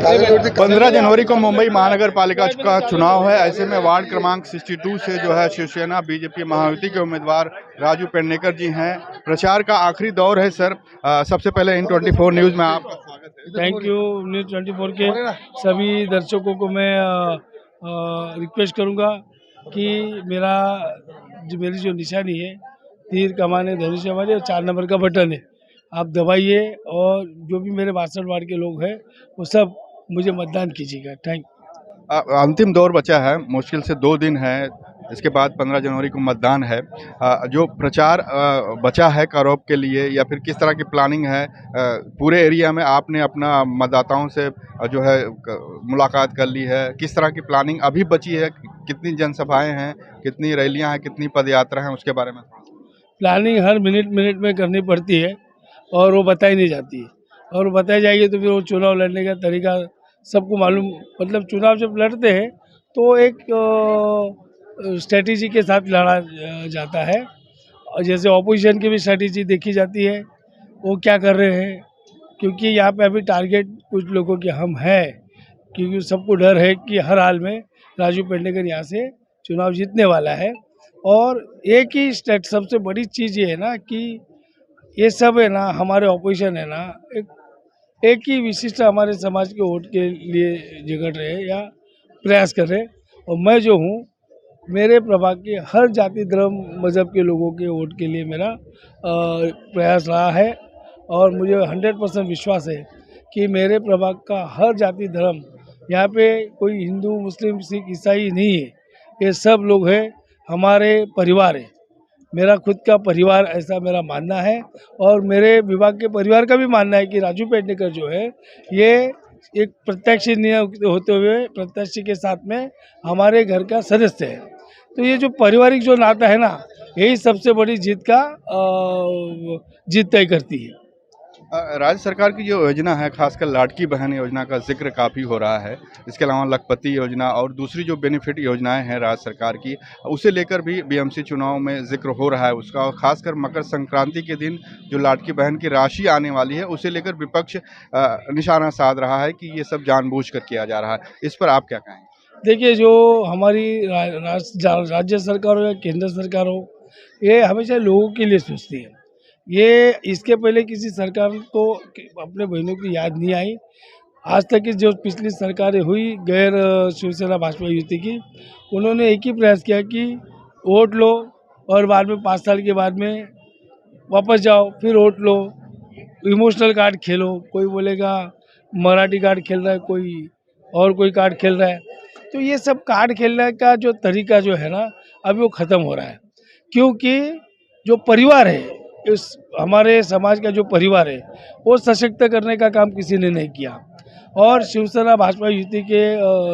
15 जनवरी को मुंबई महानगर पालिका का चुनाव है। ऐसे में वार्ड क्रमांक 62 से जो है शिवसेना बीजेपी महायुति के उम्मीदवार राजू पेडनेकर जी हैं। प्रचार का आखिरी दौर है सर। सबसे पहले इन 24 न्यूज में आपका स्वागत है। Thank you. न्यूज 24 के सभी दर्शकों को मैं रिक्वेस्ट करूंगा कि मेरी जो निशानी है तीर कमाने धनुष वाली और 4 नंबर का बटन है, आप दबाइए और जो भी मेरे 62 वार्ड के लोग हैं वो सब मुझे मतदान कीजिएगा। Thank you. अंतिम दौर बचा है, मुश्किल से 2 दिन है, इसके बाद 15 जनवरी को मतदान है। जो प्रचार बचा है करौप के लिए या फिर किस तरह की प्लानिंग है पूरे एरिया में? आपने अपना मतदाताओं से जो है मुलाकात कर ली है, किस तरह की प्लानिंग अभी बची है? कितनी जनसभाएं हैं, कितनी रैलियां हैं, कितनी पदयात्रा हैं, उसके बारे में? प्लानिंग हर मिनट में करनी पड़ती है और वो बताई नहीं जाती है, और बताई जाएगी तो फिर वो चुनाव लड़ने का तरीका सबको मालूम। मतलब चुनाव जब लड़ते हैं तो एक स्ट्रेटेजी के साथ लड़ा जाता है, और जैसे ऑपोजिशन की भी स्ट्रेटेजी देखी जाती है वो क्या कर रहे हैं, क्योंकि यहाँ पे अभी टारगेट कुछ लोगों के हम हैं, क्योंकि सबको डर है कि हर हाल में राजू पेडनेकर यहाँ से चुनाव जीतने वाला है। और एक ही सबसे बड़ी चीज़ ये है ना कि ये सब है ना, हमारे ऑपोजिशन है ना, एक ही विशिष्ट हमारे समाज के वोट के लिए झगड़ रहे हैं या प्रयास कर रहे हैं। और मैं जो हूँ, मेरे प्रभाग के हर जाति धर्म मज़हब के लोगों के वोट के लिए मेरा प्रयास रहा है, और मुझे 100% विश्वास है कि मेरे प्रभाग का हर जाति धर्म, यहाँ पे कोई हिंदू मुस्लिम सिख ईसाई नहीं है, ये सब लोग हैं, हमारे परिवार है, मेरा खुद का परिवार, ऐसा मेरा मानना है। और मेरे विभाग के परिवार का भी मानना है कि राजू पेडनेकर जो है ये एक प्रत्याशी होते हुए प्रत्याशी के साथ में हमारे घर का सदस्य है। तो ये जो पारिवारिक जो नाता है ना, यही सबसे बड़ी जीत तय करती है। राज्य सरकार की जो योजना है, खासकर लाडकी बहन योजना का जिक्र काफ़ी हो रहा है। इसके अलावा लखपति योजना और दूसरी जो बेनिफिट योजनाएं हैं राज्य सरकार की, उसे लेकर भी बीएमसी चुनाव में जिक्र हो रहा है उसका। और खासकर मकर संक्रांति के दिन जो लाडकी बहन की राशि आने वाली है, उसे लेकर विपक्ष निशाना साध रहा है कि ये सब जानबूझकर किया जा रहा है। इस पर आप क्या कहें? देखिए, जो हमारी राज्य सरकार हो या केंद्र सरकार हो, ये हमेशा लोगों के लिए सोचती है। ये इसके पहले किसी सरकार को अपने बहनों की याद नहीं आई। आज तक की जो पिछली सरकारें हुई गैर शिवसेना भाजपा युति की, उन्होंने एक ही प्रयास किया कि वोट लो और बाद में 5 साल के बाद में वापस जाओ, फिर वोट लो, इमोशनल कार्ड खेलो। कोई बोलेगा मराठी कार्ड खेल रहा है, कोई कार्ड खेल रहा है। तो ये सब कार्ड खेलने का जो तरीका जो है ना, अभी वो ख़त्म हो रहा है, क्योंकि जो परिवार है, इस हमारे समाज का जो परिवार है, वो सशक्त करने का काम किसी ने नहीं किया। और शिवसेना भाजपा युति के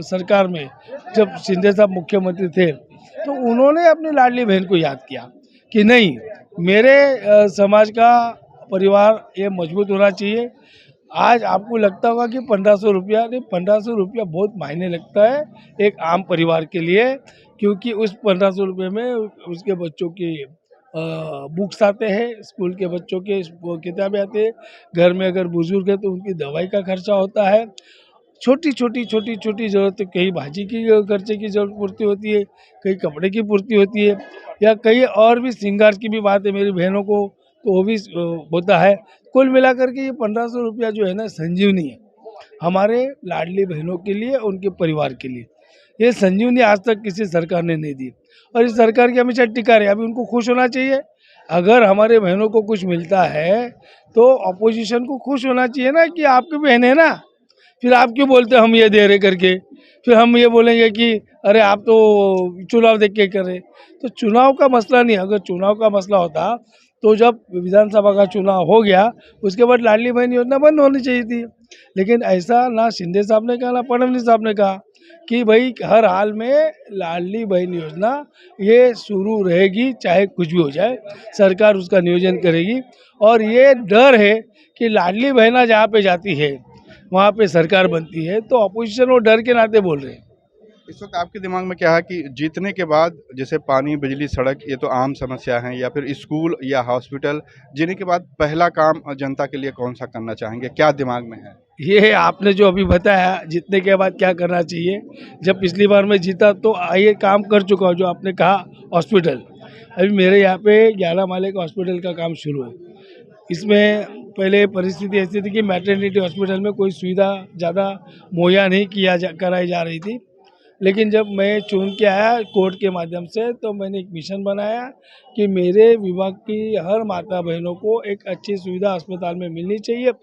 सरकार में जब शिंदे साहब मुख्यमंत्री थे, तो उन्होंने अपनी लाडली बहन को याद किया कि नहीं, मेरे समाज का परिवार ये मजबूत होना चाहिए। आज आपको लगता होगा कि 1500 रुपया, नहीं, 1500 रुपया बहुत मायने लगता है एक आम परिवार के लिए, क्योंकि उस 1500 रुपये में उसके बच्चों की बुक्स आते हैं, स्कूल के बच्चों के किताबें आते हैं, घर में अगर बुजुर्ग है तो उनकी दवाई का खर्चा होता है, छोटी छोटी ज़रूरत, कहीं भाजी की खर्चे की जरूरत पूर्ति होती है, कहीं कपड़े की पूर्ति होती है, या कहीं और भी श्रृंगार की भी बात है मेरी बहनों को, तो वो भी होता है। कुल मिलाकर के ये 1500 रुपया जो है ना, संजीवनी है हमारे लाडली बहनों के लिए, उनके परिवार के लिए। ये संजीवनी आज तक किसी सरकार ने नहीं दी, और इस सरकार की हमेशा टिका रही। अभी उनको खुश होना चाहिए। अगर हमारे बहनों को कुछ मिलता है तो अपोजिशन को खुश होना चाहिए ना, कि आपकी बहन है ना, फिर आप क्यों बोलते हम ये दे रहे करके, फिर हम ये बोलेंगे कि अरे आप तो चुनाव देख के कर रहे। तो चुनाव का मसला नहीं, अगर चुनाव का मसला होता तो जब विधानसभा का चुनाव हो गया उसके बाद लाडली बहन योजना बंद होनी चाहिए थी। लेकिन ऐसा ना शिंदे साहब ने कहा, ना फडणवीस साहब ने कहा कि भाई हर हाल में लाडली बहन योजना ये शुरू रहेगी, चाहे कुछ भी हो जाए, सरकार उसका नियोजन करेगी। और ये डर है कि लाडली बहना जहाँ पे जाती है वहाँ पे सरकार बनती है, तो अपोजिशन वो डर के नाते बोल रहे हैं। इस वक्त आपके दिमाग में क्या है कि जीतने के बाद जैसे पानी, बिजली, सड़क ये तो आम समस्या है, या फिर स्कूल या हॉस्पिटल, जीतने के बाद पहला काम जनता के लिए कौन सा करना चाहेंगे, क्या दिमाग में है? ये आपने जो अभी बताया जीतने के बाद क्या करना चाहिए, जब पिछली बार मैं जीता तो ये काम कर चुका हूँ जो आपने कहा। हॉस्पिटल अभी मेरे यहाँ पे 11 माले का हॉस्पिटल का काम शुरू है। इसमें पहले परिस्थिति ऐसी थी कि मैटरनिटी हॉस्पिटल में कोई सुविधा ज़्यादा मुहैया नहीं कराई जा रही थी, लेकिन जब मैं चुन के आया कोर्ट के माध्यम से तो मैंने एक मिशन बनाया कि मेरे विभाग की हर माता बहनों को एक अच्छी सुविधा अस्पताल में मिलनी चाहिए।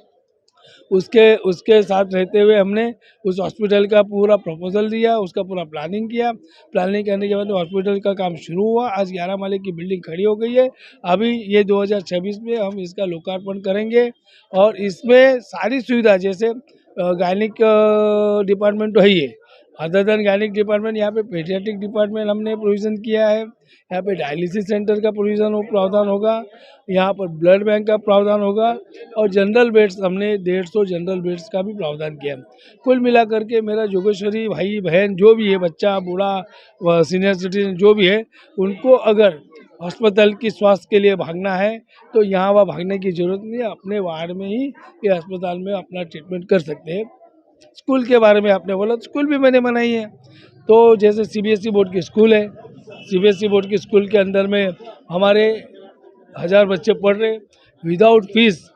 उसके उसके साथ रहते हुए हमने उस हॉस्पिटल का पूरा प्रपोजल दिया, उसका पूरा प्लानिंग किया। प्लानिंग करने के बाद हॉस्पिटल का काम शुरू हुआ। आज 11 माले की बिल्डिंग खड़ी हो गई है। अभी ये 2026 में हम इसका लोकार्पण करेंगे और इसमें सारी सुविधा जैसे गायनिक डिपार्टमेंट तो है ही है। अदर देन गायनिक डिपार्टमेंट यहाँ पे पेडियाट्रिक डिपार्टमेंट हमने प्रोविज़न किया है। यहाँ पे डायलिसिस सेंटर का प्रावधान होगा। यहाँ पर ब्लड बैंक का प्रावधान होगा और जनरल बेड्स हमने 150 जनरल बेड्स का भी प्रावधान किया। कुल मिलाकर के मेरा जोगेश्वरी भाई बहन जो भी है, बच्चा बूढ़ा सीनियर सिटीजन जो भी है, उनको अगर अस्पताल की स्वास्थ्य के लिए भागना है तो यहाँ वहाँ भागने की ज़रूरत नहीं है। अपने वार्ड में ही ये अस्पताल में अपना ट्रीटमेंट कर सकते हैं। स्कूल के बारे में आपने बोला, स्कूल भी मैंने बनाई है। तो जैसे सीबीएसई बोर्ड की स्कूल है, सीबीएसई बोर्ड की स्कूल के अंदर में हमारे 1000 बच्चे पढ़ रहे विदाउट फीस,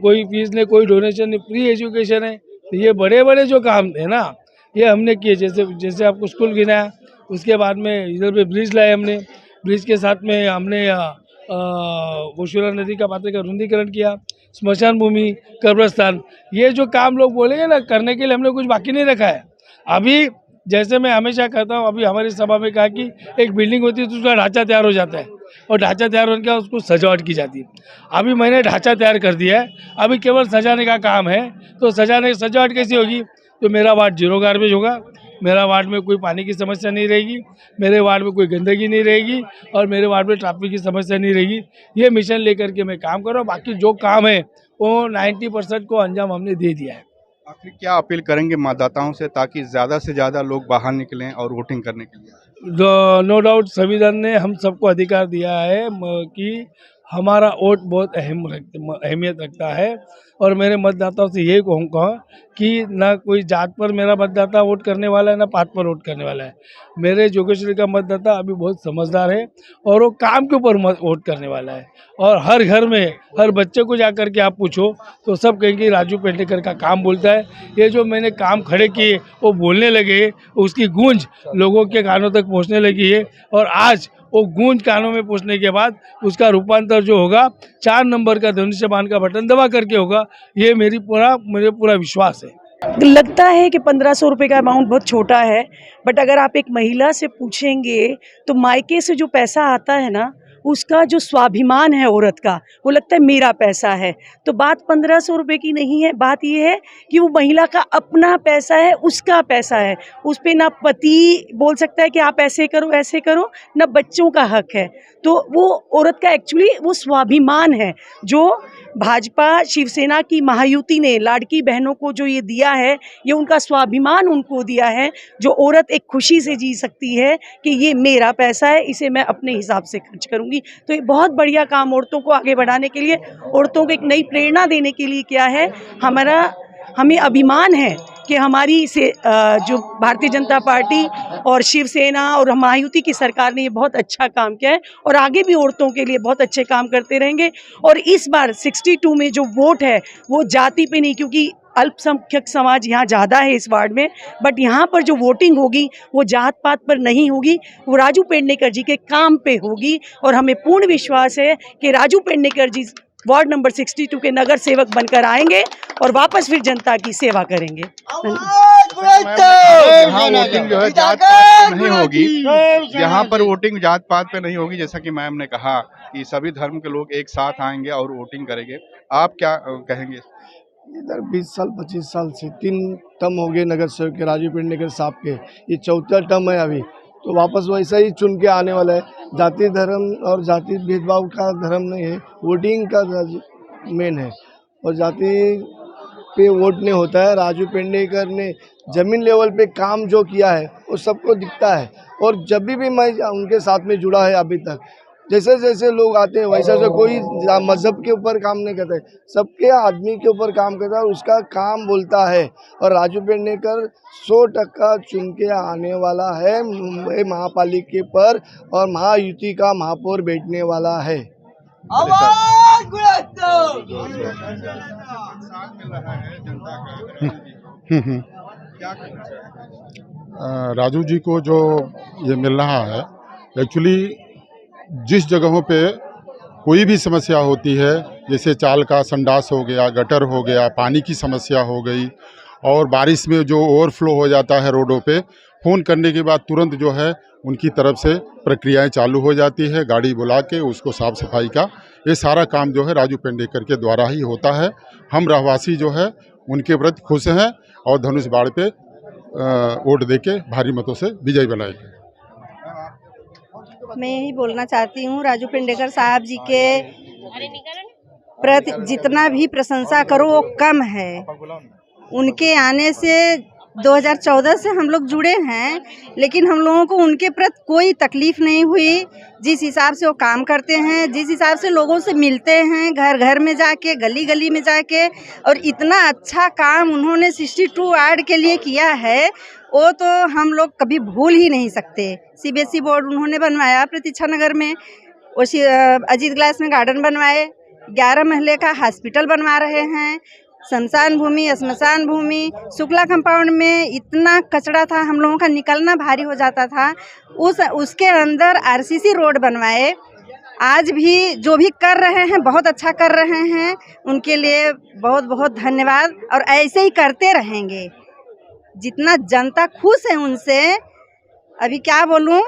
कोई फीस नहीं, कोई डोनेशन नहीं, फ्री एजुकेशन है। तो ये बड़े बड़े जो काम है ना, ये हमने किए। जैसे जैसे आपको स्कूल गिनाया, उसके बाद में इधर पे ब्रिज लाए हमने। ब्रिज के साथ में हमने वोशुरा नदी का पात्र का रुंदीकरण किया, स्मशान भूमि, कब्रस्तान, ये जो काम लोग बोलेंगे ना करने के लिए हमने कुछ बाकी नहीं रखा है। अभी जैसे मैं हमेशा कहता हूँ, अभी हमारी सभा में कहा कि एक बिल्डिंग होती है तो उसका ढांचा तैयार हो जाता है और ढांचा तैयार होने के बाद उसको सजावट की जाती है। अभी मैंने ढांचा तैयार कर दिया है, अभी केवल सजाने का काम है। तो सजावट कैसी होगी? तो मेरा वार्ड 0 गार्बेज होगा, मेरा वार्ड में कोई पानी की समस्या नहीं रहेगी, मेरे वार्ड में कोई गंदगी नहीं रहेगी और मेरे वार्ड में ट्रैफिक की समस्या नहीं रहेगी। ये मिशन लेकर के मैं काम कर रहा हूँ। बाकी जो काम है वो 90% को अंजाम हमने दे दिया है। आखिर क्या अपील करेंगे मतदाताओं से ताकि ज़्यादा से ज़्यादा लोग बाहर निकलें और वोटिंग करने के लिए? नो डाउट संविधान ने हम सबको अधिकार दिया है कि हमारा वोट बहुत अहमियत रखता है और मेरे मतदाताओं से यही कहूँगा कि ना कोई जात पर मेरा मतदाता वोट करने वाला है, ना पात पर वोट करने वाला है। मेरे जोगेश्वरी का मतदाता अभी बहुत समझदार है और वो काम के ऊपर वोट करने वाला है। और हर घर में हर बच्चे को जा कर के आप पूछो तो सब कहेंगे राजू पेडनेकर का काम बोलता है। ये जो मैंने काम खड़े किए वो बोलने लगे, उसकी गूंज लोगों के कानों तक पहुँचने लगी है और आज वो गूंज कानों में पहुंचने के बाद उसका रूपांतर जो होगा 4 नंबर का धनुष्यबाण का बटन दबा करके होगा। ये मेरे पूरा विश्वास है। लगता है कि 1500 रुपये का अमाउंट बहुत छोटा है, बट अगर आप एक महिला से पूछेंगे तो मायके से जो पैसा आता है ना, उसका जो स्वाभिमान है औरत का, वो लगता है मेरा पैसा है। तो बात 1500 रुपये की नहीं है, बात ये है कि वो महिला का अपना पैसा है, उसका पैसा है। उस पर ना पति बोल सकता है कि आप ऐसे करो, ना बच्चों का हक है। तो वो औरत का एक्चुअली वो स्वाभिमान है जो भाजपा शिवसेना की महायुति ने लाड़की बहनों को जो ये दिया है, ये उनका स्वाभिमान उनको दिया है, जो औरत एक खुशी से जी सकती है कि ये मेरा पैसा है, इसे मैं अपने हिसाब से खर्च करूंगी। तो ये बहुत बढ़िया काम औरतों को आगे बढ़ाने के लिए, औरतों को एक नई प्रेरणा देने के लिए क्या है, हमें अभिमान है कि हमारी से जो भारतीय जनता पार्टी और शिवसेना और महायुति की सरकार ने ये बहुत अच्छा काम किया है और आगे भी औरतों के लिए बहुत अच्छे काम करते रहेंगे। और इस बार 62 में जो वोट है वो जाति पे नहीं, क्योंकि अल्पसंख्यक समाज यहाँ ज़्यादा है इस वार्ड में, बट यहाँ पर जो वोटिंग होगी वो जात पात पर नहीं होगी, वो राजू पेडनेकर जी के काम पे होगी। और हमें पूर्ण विश्वास है कि राजू पेडनेकर जी वार्ड नंबर 62 के नगर सेवक बनकर आएंगे और वापस फिर जनता की सेवा करेंगे। यहाँ वोटिंग जो है जात पात पे नहीं होगी, यहाँ पर वोटिंग जात पात पे नहीं होगी। जैसा कि मैम ने कहा कि सभी धर्म के लोग एक साथ आएंगे और वोटिंग करेंगे। आप क्या कहेंगे? इधर 20 साल 25 साल से 3 टर्म हो गए नगर सेवक के राजू पेडनेकर साहब के, ये 4था टर्म है अभी। तो वापस वैसा ही चुन के आने वाला है। जाति धर्म और जाति भेदभाव का धर्म नहीं है, वोटिंग का मेन है। और जाति पे वोट नहीं होता है। राजू पेडनेकर ने ज़मीन लेवल पे काम जो किया है वो सबको दिखता है। और जब भी मैं उनके साथ में जुड़ा है अभी तक, जैसे जैसे लोग आते हैं वैसे वैसे कोई मज़हब के ऊपर काम नहीं करता है, सबके आदमी के ऊपर काम करता है और उसका काम बोलता है। और राजू पेडनेकर 100% चुन के आने वाला है मुंबई महापालिका पर और महायुति का महापौर बैठने वाला है। राजू जी को जो ये मिल रहा है, एक्चुअली जिस जगहों पे कोई भी समस्या होती है, जैसे चाल का संडास हो गया, गटर हो गया, पानी की समस्या हो गई और बारिश में जो ओवरफ्लो हो जाता है रोडों पे, फ़ोन करने के बाद तुरंत जो है उनकी तरफ से प्रक्रियाएं चालू हो जाती है, गाड़ी बुला के उसको साफ़ सफाई का ये सारा काम जो है राजू पेडनेकर के द्वारा ही होता है। हम रहवासी जो है उनके प्रति खुश हैं और धनुष बाड़ पे वोट देके भारी मतों से विजयी बनाएंगे। मैं यही बोलना चाहती हूँ, राजू पेडनेकर साहब जी के प्रति जितना भी प्रशंसा करो वो कम है। उनके आने से 2014 से हम लोग जुड़े हैं, लेकिन हम लोगों को उनके प्रति कोई तकलीफ नहीं हुई। जिस हिसाब से वो काम करते हैं, जिस हिसाब से लोगों से मिलते हैं, घर घर में जाके, गली गली में जाके, और इतना अच्छा काम उन्होंने 62 वार्ड के लिए किया है, वो तो हम लोग कभी भूल ही नहीं सकते। CBSE बोर्ड उन्होंने बनवाया प्रतीक्षा नगर में, वो अजीत ग्लास में गार्डन बनवाए, 11 महले का हॉस्पिटल बनवा रहे हैं, शमशान भूमि, श्मशान भूमि, शुक्ला कंपाउंड में इतना कचरा था, हम लोगों का निकलना भारी हो जाता था, उसके अंदर RCC रोड बनवाए। आज भी जो भी कर रहे हैं बहुत अच्छा कर रहे हैं, उनके लिए बहुत बहुत धन्यवाद और ऐसे ही करते रहेंगे। जितना जनता खुश है उनसे, अभी क्या बोलूं,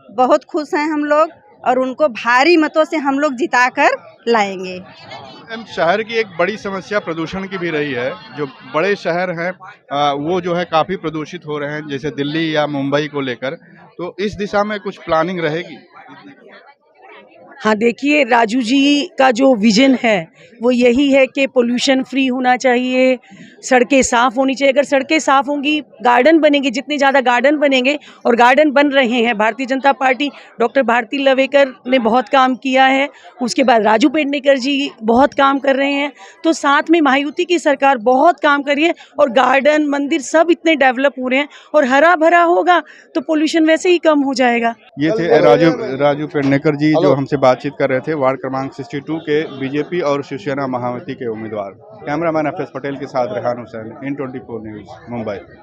बहुत खुश हैं हम लोग और उनको भारी मतों से हम लोग जिताकर लाएंगे। शहर की एक बड़ी समस्या प्रदूषण की भी रही है। जो बड़े शहर हैं वो जो है काफ़ी प्रदूषित हो रहे हैं, जैसे दिल्ली या मुंबई को लेकर, तो इस दिशा में कुछ प्लानिंग रहेगी? हाँ, देखिए, राजू जी का जो विजन है वो यही है कि पोल्यूशन फ्री होना चाहिए, सड़कें साफ़ होनी चाहिए। अगर सड़कें साफ़ होंगी, गार्डन बनेंगे, जितने ज़्यादा गार्डन बनेंगे, और गार्डन बन रहे हैं। भारतीय जनता पार्टी डॉक्टर भारती लवेकर ने बहुत काम किया है, उसके बाद राजू पेडनेकर जी बहुत काम कर रहे हैं, तो साथ में महायुति की सरकार बहुत काम करी है और गार्डन, मंदिर सब इतने डेवलप हो रहे हैं और हरा भरा होगा तो पोल्यूशन वैसे ही कम हो जाएगा। ये थे राजू पेडनेकर जी जो हमसे बातचीत कर रहे थे, वार्ड क्रमांक 62 के बीजेपी और शिवसेना महायुति के उम्मीदवार। कैमरामैन FS पटेल के साथ रेहान हुसैन, N24 न्यूज़, मुंबई।